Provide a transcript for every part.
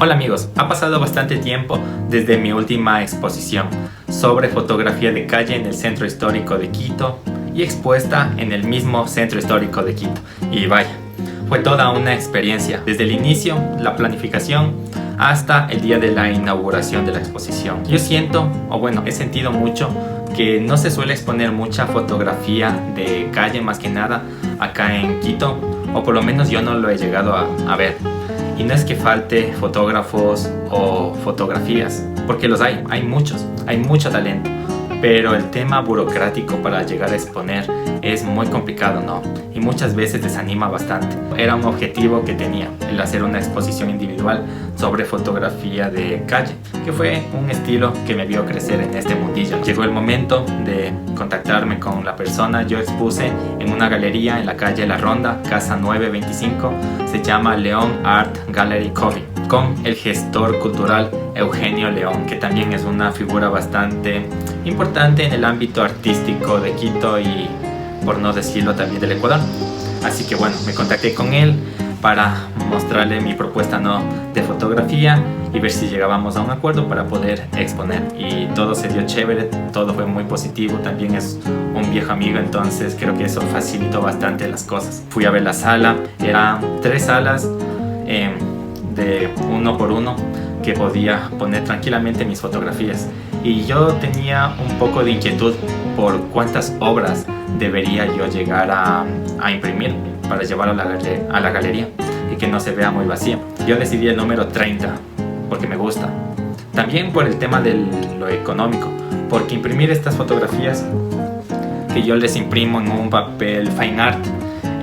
Hola amigos, ha pasado bastante tiempo desde mi última exposición sobre fotografía de calle en el Centro Histórico de Quito y expuesta en el mismo Centro Histórico de Quito. Y vaya, fue toda una experiencia, desde el inicio, la planificación, hasta el día de la inauguración de la exposición. Yo siento, o bueno, he sentido mucho que no se suele exponer mucha fotografía de calle más que nada acá en Quito, o por lo menos yo no lo he llegado a ver. Y no es que falte fotógrafos o fotografías, porque los hay muchos, hay mucho talento, pero el tema burocrático para llegar a exponer es muy complicado, ¿no? Y muchas veces desanima bastante. Era un objetivo que tenía, el hacer una exposición individual sobre fotografía de calle, que fue un estilo que me vio crecer en este mundillo. Llegó el momento de contactarme con la persona. Yo expuse en una galería en la calle La Ronda, Casa 925, se llama León Art Gallery Coffee, con el gestor cultural Eugenio León, que también es una figura bastante importante en el ámbito artístico de Quito y, por no decirlo, también del Ecuador. Así que bueno, me contacté con él para mostrarle mi propuesta de fotografía y ver si llegábamos a un acuerdo para poder exponer. Y todo se dio chévere, todo fue muy positivo. También es un viejo amigo, entonces creo que eso facilitó bastante las cosas. Fui a ver la sala, eran 3 salas de 1 por 1 que podía poner tranquilamente mis fotografías. Y yo tenía un poco de inquietud por cuántas obras debería yo llegar a imprimir para llevarlo a la galería y que no se vea muy vacía. Yo decidí el número 30 porque me gusta. También por el tema de lo económico, porque imprimir estas fotografías que yo les imprimo en un papel fine art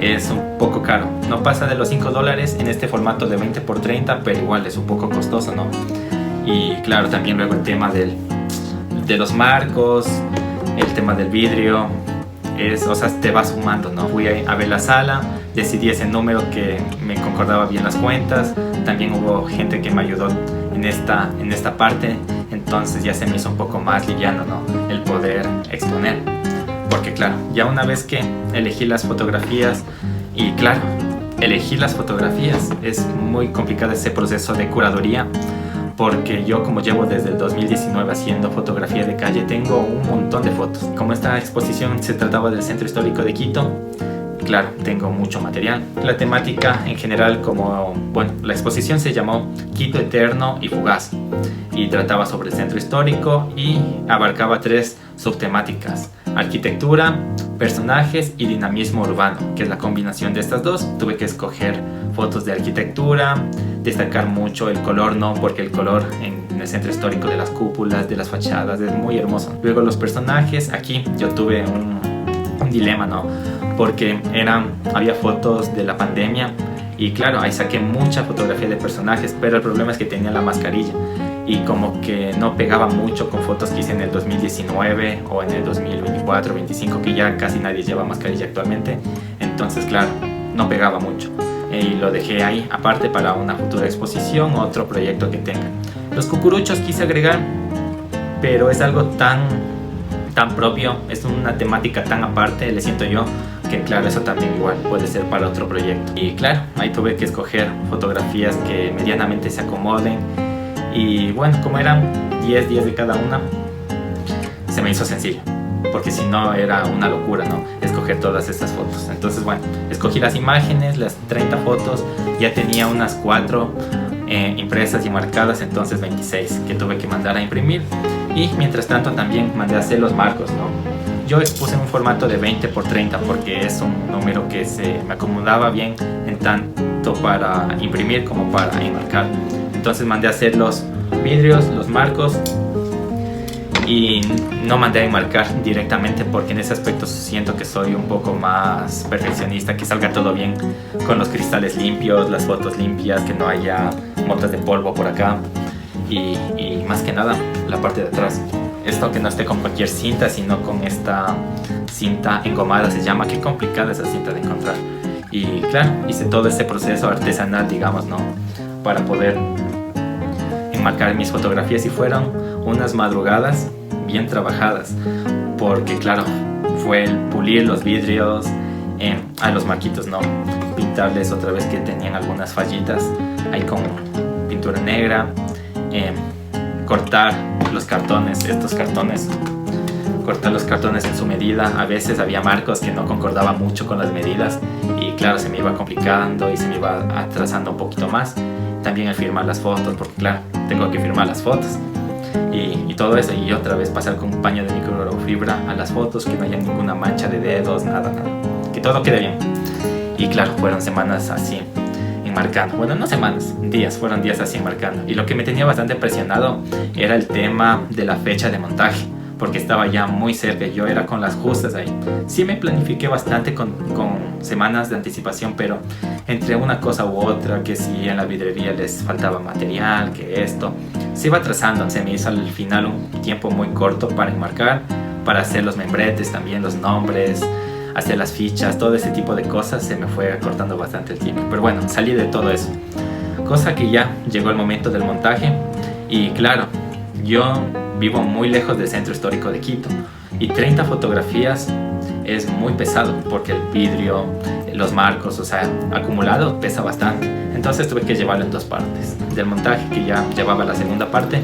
es un poco caro. No pasa de los $5 en este formato de 20 por 30, pero igual es un poco costoso, ¿no? Y claro, también luego el tema de los marcos, el tema del vidrio, o sea, te va sumando, ¿no? Fui a ver la sala, decidí ese número que me concordaba bien las cuentas. También hubo gente que me ayudó en esta parte, entonces ya se me hizo un poco más liviano, ¿no? El poder exponer. Porque claro, ya una vez que elegí las fotografías, y claro, elegir las fotografías es muy complicado ese proceso de curaduría, porque yo, como llevo desde el 2019 haciendo fotografía de calle, tengo un montón de fotos. Como esta exposición se trataba del Centro Histórico de Quito, claro, tengo mucho material. La temática en general, la exposición se llamó Quito Eterno y Fugaz y trataba sobre el centro histórico y abarcaba 3 subtemáticas: arquitectura, personajes y dinamismo urbano, que es la combinación de estas dos. Tuve que escoger fotos de arquitectura, destacar mucho el color, ¿no? Porque el color en el centro histórico de las cúpulas, de las fachadas, es muy hermoso. Luego los personajes, aquí yo tuve un dilema, ¿no? Porque había fotos de la pandemia y claro, ahí saqué mucha fotografía de personajes, pero el problema es que tenía la mascarilla y como que no pegaba mucho con fotos que hice en el 2019 o en el 2024-25, que ya casi nadie lleva mascarilla actualmente. Entonces claro, no pegaba mucho y lo dejé ahí aparte para una futura exposición o otro proyecto que tenga. Los cucuruchos quise agregar, pero es algo tan propio, es una temática tan aparte, le siento yo, que claro, eso también igual puede ser para otro proyecto. Y claro, ahí tuve que escoger fotografías que medianamente se acomoden. Y bueno, como eran 10 de cada una, se me hizo sencillo, porque si no era una locura, ¿no? Escoger todas estas fotos. Entonces bueno, escogí las imágenes, las 30 fotos, ya tenía unas 4 impresas y marcadas, entonces 26 que tuve que mandar a imprimir. Y mientras tanto también mandé a hacer los marcos, ¿no? Yo expuse en un formato de 20 por 30 porque es un número que se me acomodaba bien en tanto para imprimir como para enmarcar. Entonces mandé a hacer los vidrios, los marcos, y no mandé a enmarcar directamente porque en ese aspecto siento que soy un poco más perfeccionista, que salga todo bien con los cristales limpios, las fotos limpias, que no haya motas de polvo por acá y más que nada la parte de atrás. Esto que no esté con cualquier cinta, sino con esta cinta engomada se llama. Qué complicada esa cinta de encontrar. Y claro, hice todo ese proceso artesanal, digamos, ¿no? Para poder enmarcar mis fotografías, y fueron unas madrugadas bien trabajadas, porque claro, fue el pulir los vidrios, a los marquitos, ¿no? Pintarles otra vez que tenían algunas fallitas ahí con impresora negra, cortar los cartones, cortar los cartones en su medida. A veces había marcos que no concordaban mucho con las medidas y claro, se me iba complicando y se me iba atrasando un poquito más. También el firmar las fotos, porque claro, tengo que firmar las fotos y todo eso, y otra vez pasar con un paño de microfibra a las fotos, que no haya ninguna mancha de dedos, nada, que todo quede bien. Y claro, fueron semanas así enmarcando, bueno, no semanas, días, fueron días así enmarcando. Y lo que me tenía bastante presionado era el tema de la fecha de montaje, porque estaba ya muy cerca, yo era con las justas ahí. Sí me planifiqué bastante con semanas de anticipación, pero entre una cosa u otra, que si en la vidrería les faltaba material, que esto, se iba atrasando. Se me hizo al final un tiempo muy corto para enmarcar, para hacer los membretes, también los nombres, hacer las fichas, todo ese tipo de cosas. Se me fue acortando bastante el tiempo, pero bueno, salí de todo eso. Cosa que ya llegó el momento del montaje y claro, yo vivo muy lejos del centro histórico de Quito y 30 fotografías es muy pesado porque el vidrio, los marcos, o sea, acumulado pesa bastante. Entonces tuve que llevarlo en dos partes. Del montaje, que ya llevaba la segunda parte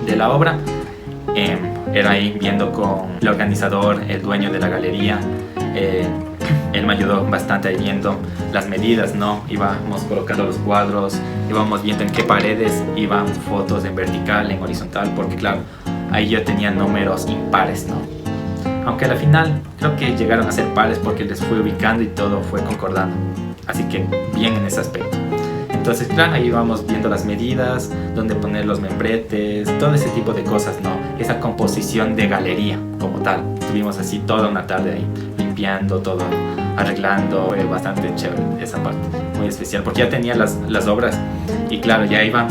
de la obra, era ahí viendo con el organizador, el dueño de la galería. Él me ayudó bastante ahí viendo las medidas, ¿no? Íbamos colocando los cuadros, íbamos viendo en qué paredes iban fotos en vertical, en horizontal, porque claro, ahí yo tenía números impares, ¿no? Aunque al final creo que llegaron a ser pares porque les fui ubicando y todo fue concordando. Así que bien en ese aspecto. Entonces, claro, ahí íbamos viendo las medidas, dónde poner los membretes, todo ese tipo de cosas, ¿no? Esa composición de galería como tal. Estuvimos así toda una tarde ahí, limpiando todo, arreglando. Bastante chévere esa parte, muy especial, porque ya tenía las obras y claro, ya iban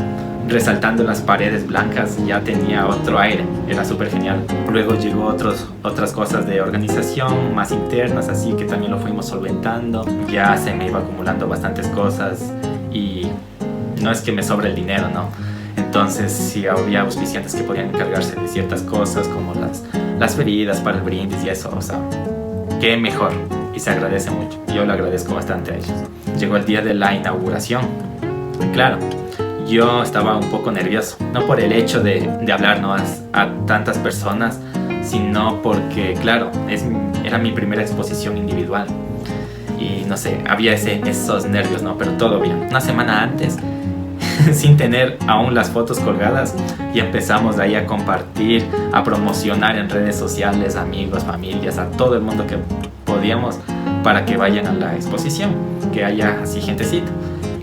resaltando las paredes blancas, ya tenía otro aire, era súper genial. Luego llegó otras cosas de organización más internas, así que también lo fuimos solventando. Ya se me iba acumulando bastantes cosas y no es que me sobre el dinero, ¿no? Entonces sí había auspiciantes que podían encargarse de ciertas cosas como las bebidas para el brindis y eso, o sea, qué mejor, y se agradece mucho. Yo lo agradezco bastante a ellos. Llegó el día de la inauguración y claro, yo estaba un poco nervioso, no por el hecho de hablar, ¿no?, a tantas personas, sino porque, claro, era mi primera exposición individual y no sé, había esos nervios, ¿no? Pero todo bien. Una semana antes, sin tener aún las fotos colgadas, y empezamos ahí a compartir, a promocionar en redes sociales, amigos, familias, a todo el mundo que podíamos, para que vayan a la exposición, que haya así gentecita.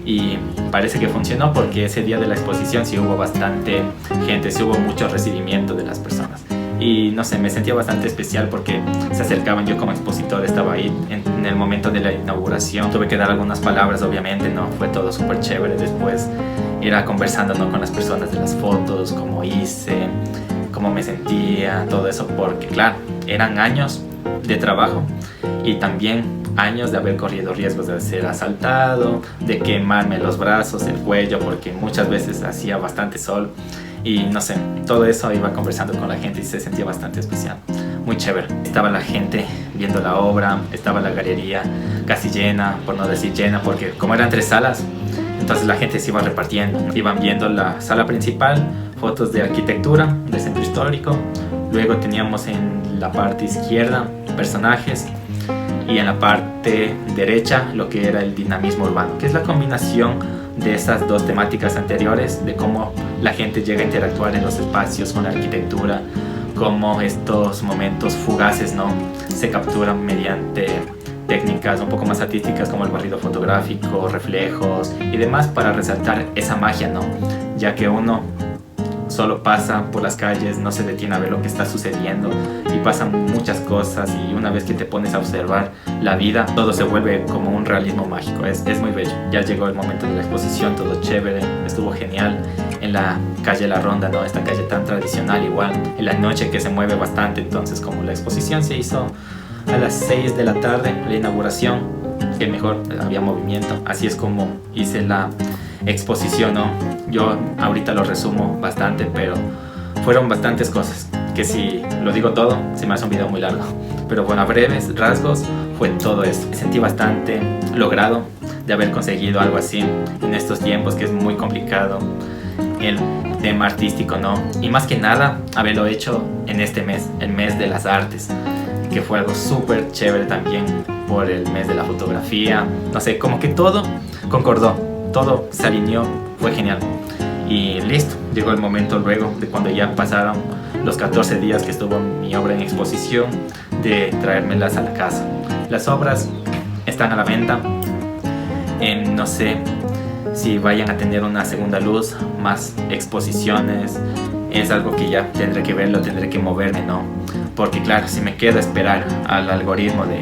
Y parece que funcionó, porque ese día de la exposición sí hubo bastante gente, sí hubo mucho recibimiento de las personas. Y no sé, me sentía bastante especial porque se acercaban. Yo como expositor estaba ahí en el momento de la inauguración. Tuve que dar algunas palabras, obviamente, ¿no? Fue todo súper chévere. Después era conversando, ¿no?, con las personas de las fotos, cómo hice, cómo me sentía, todo eso, porque claro, eran años de trabajo y también años de haber corrido riesgos de ser asaltado, de quemarme los brazos, el cuello, porque muchas veces hacía bastante sol y no sé, todo eso iba conversando con la gente y se sentía bastante especial, muy chévere. Estaba la gente viendo la obra, estaba la galería casi llena, por no decir llena, porque como eran 3 salas, entonces la gente se iba repartiendo, iban viendo la sala principal, fotos de arquitectura del centro histórico, luego teníamos en la parte izquierda personajes, y en la parte derecha lo que era el dinamismo urbano, que es la combinación de esas dos temáticas anteriores, de cómo la gente llega a interactuar en los espacios con la arquitectura, cómo estos momentos fugaces, ¿no?, se capturan mediante técnicas un poco más artísticas como el barrido fotográfico, reflejos y demás, para resaltar esa magia, ¿no?, ya que uno solo pasa por las calles, no se detiene a ver lo que está sucediendo y pasan muchas cosas, y una vez que te pones a observar la vida, todo se vuelve como un realismo mágico. Es muy bello. Ya llegó el momento de la exposición, todo chévere, estuvo genial en la calle La Ronda, ¿no?, esta calle tan tradicional, igual en la noche que se mueve bastante. Entonces, como la exposición se hizo a las 6 de la tarde, la inauguración, que mejor, había movimiento. Así es como hice la exposición, ¿no? Yo ahorita lo resumo bastante, pero fueron bastantes cosas, que si lo digo todo, se me hace un video muy largo. Pero bueno, a breves rasgos, fue todo esto. Me sentí bastante logrado de haber conseguido algo así en estos tiempos, que es muy complicado. el tema artístico, ¿no? Y más que nada haberlo hecho en este mes, el mes de las artes, que fue algo súper chévere también por el mes de la fotografía. No sé, como que todo concordó, todo se alineó, fue genial. Y listo, llegó el momento luego de cuando ya pasaron los 14 días que estuvo mi obra en exposición, de traérmelas a la casa. Las obras están a la venta. No sé si vayan a tener una segunda luz, más exposiciones. Es algo que ya tendré que verlo, tendré que moverme, ¿no? Porque claro, si me quedo a esperar al algoritmo de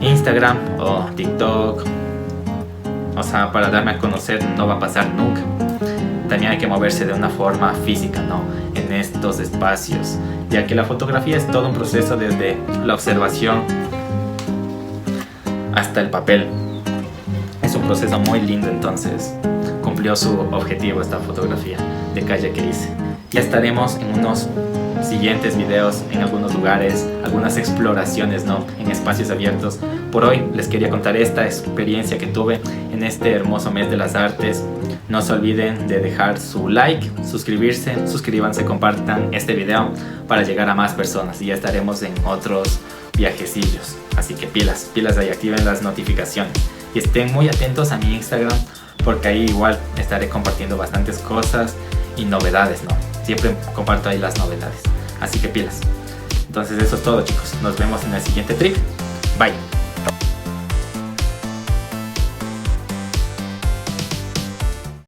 Instagram o TikTok, o sea, para darme a conocer, no va a pasar nunca. También hay que moverse de una forma física, ¿no? En estos espacios, ya que la fotografía es todo un proceso desde la observación hasta el papel. Es un proceso muy lindo, entonces cumplió su objetivo esta fotografía de calle que hice. Ya estaremos en unos siguientes videos en algunos lugares, algunas exploraciones, ¿no? En espacios abiertos. Por hoy les quería contar esta experiencia que tuve en este hermoso mes de las artes. No se olviden de dejar su like, suscríbanse, compartan este video para llegar a más personas, y ya estaremos en otros viajecillos. Así que pilas ahí, activen las notificaciones y estén muy atentos a mi Instagram, porque ahí igual estaré compartiendo bastantes cosas y novedades, ¿no? Siempre comparto ahí las novedades, así que pilas. Entonces eso es todo, chicos, nos vemos en el siguiente trip. Bye.